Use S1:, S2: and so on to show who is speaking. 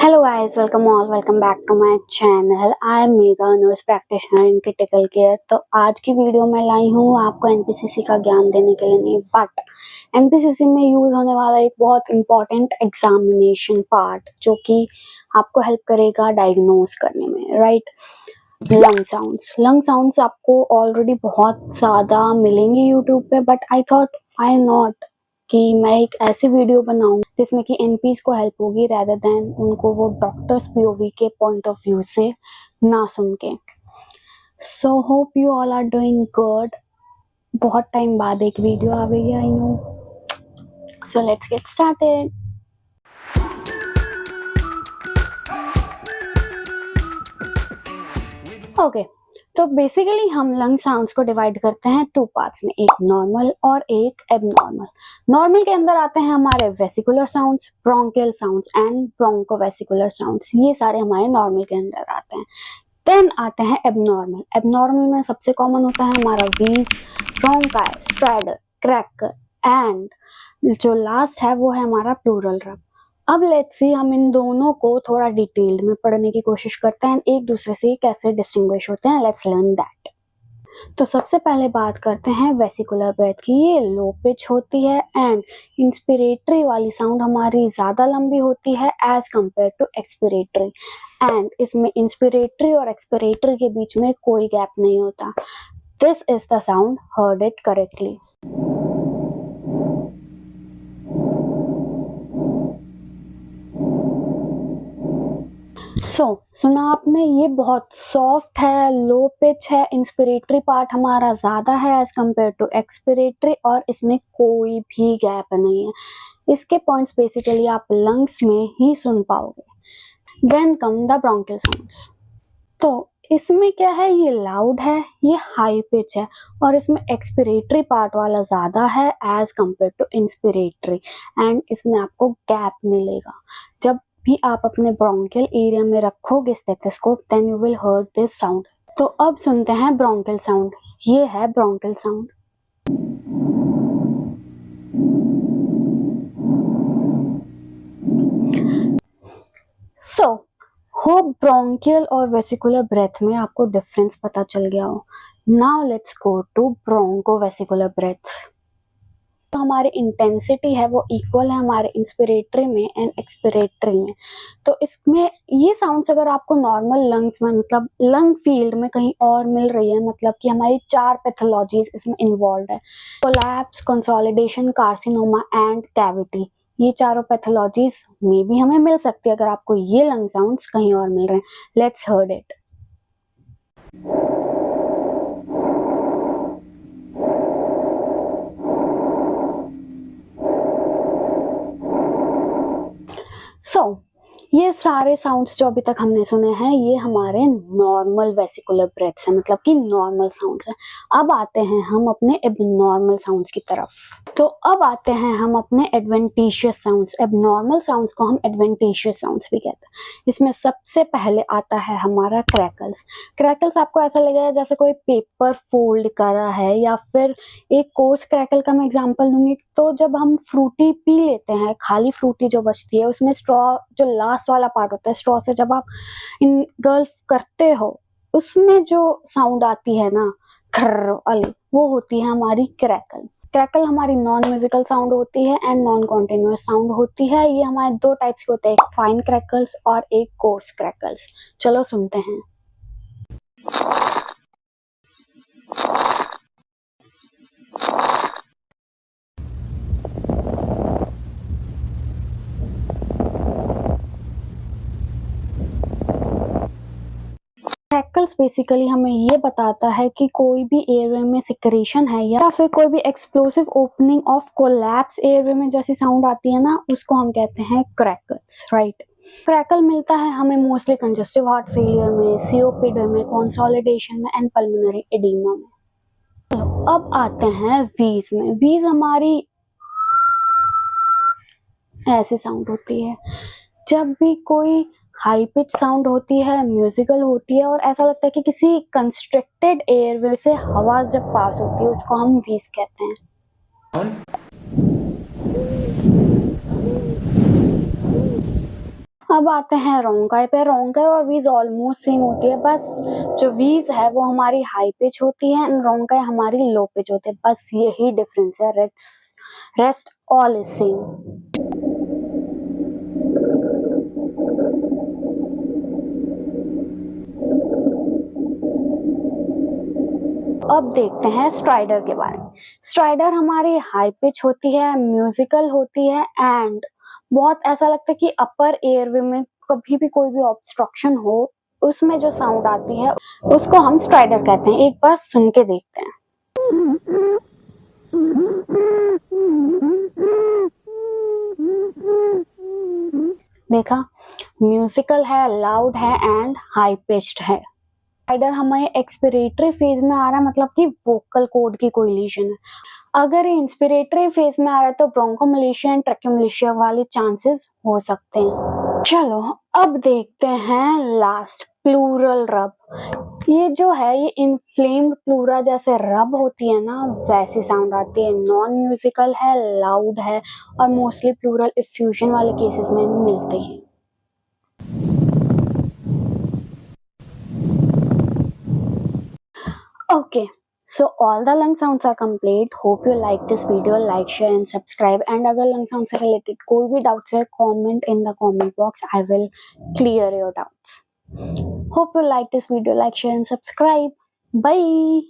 S1: Hello guys, welcome back to my channel. I am Megha, nurse practitioner in critical care। तो आज की video में लाई हूँ आपको एनपीसीसी का ज्ञान देने के लिए नहीं, बट एनपीसीसी में यूज होने वाला एक बहुत इम्पोर्टेंट एग्जामिनेशन पार्ट जो कि आपको हेल्प करेगा डायग्नोज करने में, राइट। लंग साउंड्स आपको ऑलरेडी बहुत ज़्यादा मिलेंगे यूट्यूब पे, but I thought I not कि मैं एक ऐसी वीडियो बनाऊं जिसमें कि एनपीस को हेल्प होगी रेदर देन उनको वो डॉक्टर्स पीओवी के पॉइंट ऑफ व्यू से ना सुन के। So hope you all are doing good. बहुत टाइम बाद एक वीडियो आ गई है, I know. So let's get started. Okay, तो बेसिकली हम लंग साउंड्स को डिवाइड करते हैं टू पार्ट्स में, एक नॉर्मल और एक एबनॉर्मल। नॉर्मल के अंदर आते हैं हमारे vesicular sounds, bronchial sounds and bronchovesicular sounds. ये सारे हमारे नॉर्मल के अंदर आते हैं। देन आते हैं एबनॉर्मल। एबनॉर्मल में सबसे कॉमन होता है हमारा व्हीज, ब्रोंकाई, स्ट्राइडल, क्रैकर एंड जो लास्ट है वो है हमारा प्लूरल रब। अब लेट्स सी हम इन दोनों को थोड़ा डिटेल्ड में पढ़ने की कोशिश करते हैं, एक दूसरे से कैसे डिस्टिंग्विश होते हैं। Let's learn that. तो सबसे पहले बात करते हैं वेसिकुलर ब्रेथ की। ये लो पिच होती है एंड इंस्पिरेटरी वाली साउंड हमारी ज़्यादा लंबी होती है as compare to expiratory, and इसमें इंस्पिरेटरी और एक्सपिरेटरी के बीच में कोई गैप नहीं होता। This is the sound, heard it correctly. सुना आपने, ये बहुत सॉफ्ट है, लो पिच है, इंस्पिरेटरी पार्ट हमारा ज्यादा है एज कंपेयर टू एक्सपिरेटरी, और इसमें कोई भी गैप नहीं है। इसके पॉइंट्स बेसिकली आप लंग्स में ही सुन पाओगे। Then come the bronchial sounds. तो इसमें क्या है, ये लाउड है, ये हाई पिच है, और इसमें एक्सपिरेटरी पार्ट वाला ज्यादा है as compare to inspiratory, and इसमें आपको गैप मिलेगा। जब भी आप अपने ब्रोंकियल एरिया में रखोगे stethoscope, then you will heard this sound. तो अब सुनते हैं ब्रोंकियल साउंड। ये है bronchial sound. So hope bronchial और वेसिकुलर ब्रेथ में आपको डिफरेंस पता चल गया हो। Now let's go to bronchovesicular breath. तो हमारी इंटेंसिटी है वो इक्वल है हमारे इंस्पिरेटरी में एंड एक्सपिरेटरी में। तो इसमें ये साउंड्स अगर आपको नॉर्मल लंग्स में, मतलब लंग फील्ड में कहीं और मिल रही है, मतलब कि हमारी 4 पैथोलॉजीज इसमें इन्वॉल्व है: collapse, consolidation, carcinoma and cavity. ये चारों पैथोलॉजीज में भी हमें मिल सकती है अगर आपको ये लंग साउंड्स कहीं और मिल रहे हैं। Let's heard it. ये सारे साउंड्स जो अभी तक हमने सुने हैं ये हमारे नॉर्मल वेसिकुलर ब्रेथ्स हैं, मतलब कि नॉर्मल साउंड्स हैं। अब आते हैं हम अपने एबनॉर्मल साउंड्स की तरफ। तो अब आते हैं हम अपने एडवेंटिशियस साउंड्स। एबनॉर्मल साउंड्स को हम एडवेंटिशियस साउंड्स भी कहते हैं। इसमें सबसे पहले आता है हमारा क्रैकल्स। क्रैकल्स आपको ऐसा लगेगा जैसे कोई पेपर फोल्ड कर रहा है, या फिर एक कोर्स क्रैकल का मैं एग्जांपल दूंगी। तो जब हम फ्रूटी पी लेते हैं, खाली फ्रूटी जो बचती है उसमें स्ट्रॉ जो लास्ट वाला पार्ट होता है, स्ट्रॉ से जब आप इनगल्फ करते हो उसमें जो साउंड आती है ना, खर्र वाली, वो होती है हमारी क्रैकल। क्रैकल हमारी नॉन म्यूजिकल साउंड होती है एंड नॉन कॉन्टिन्यूअस साउंड होती है। ये हमारे दो टाइप्स के होते हैं, एक फाइन क्रैकल्स और एक कोर्स क्रैकल्स। चलो सुनते हैं। क्रैकल्स बेसिकली हमें ये बताता है कि कोई भी एयरवे में सिक्रेशन है, या फिर कोई भी explosive opening of collapse airway में जैसी साउंड आती है ना, उसको हम कहते हैं क्रैकल्स, राइट। क्रैकल मिलता है हमें मोस्टली कंजेस्टिव हार्ट फेलियर में, सीओपीडी में, कंसोलिडेशन में एंड पल्मोनरी एडिमा में। तो अब आते हैं वीज में। वीज हमारी ऐसी साउंड होती है जब भी कोई हाई पिच साउंड होती है, म्यूजिकल होती है, और ऐसा लगता है कि किसी कंस्ट्रक्टेड एयरवे से हवा जब पास होती है उसको हम व्हीज कहते हैं। अब आते हैं रोंकाई पे। रोंकाई और वीज ऑलमोस्ट सेम होती है, बस जो वीज है वो हमारी हाई पिच होती है एंड रोंकाई हमारी लो पिच होती है, बस यही डिफरेंस है। Rest all is same. अब देखते हैं स्ट्राइडर के बारे में। स्ट्राइडर हमारी हाई पिच होती है, म्यूजिकल होती है एंड बहुत ऐसा लगता है कि अपर एयरवे में कभी भी कोई भी ऑब्स्ट्रक्शन हो, उसमें जो साउंड आती है उसको हम स्ट्राइडर कहते हैं। एक बार सुन के देखते हैं। देखा, म्यूजिकल है, लाउड है एंड हाई पिच्ड है। स्ट्राइडर हमें एक्सपिरेटरी फेज में आ रहा है, मतलब कि वोकल कॉर्ड की कोई लीजन है। अगर ये इंस्पिरेटरी फेज में आ रहा है तो ब्रोंकोमलेशिया एंड ट्रैकोमलेशिया वाले चांसेस हो सकते हैं। चलो अब देखते हैं लास्ट, प्लूरल रब। ये जो है ये इन्फ्लेम्ड प्लूरा जैसे रब होती है ना, वैसी साउंड आती है। नॉन म्यूजिकल है, लाउड है और मोस्टली प्लूरल इफ्यूजन वाले केसेस में भी मिलते हैं। Okay, so all the lung sounds are complete. Hope you like this video. Like, share and subscribe. And अगर lung sound से related कोई भी doubts है, comment in the comment box. I will clear your doubts. Hope you like this video. Like, share and subscribe. Bye.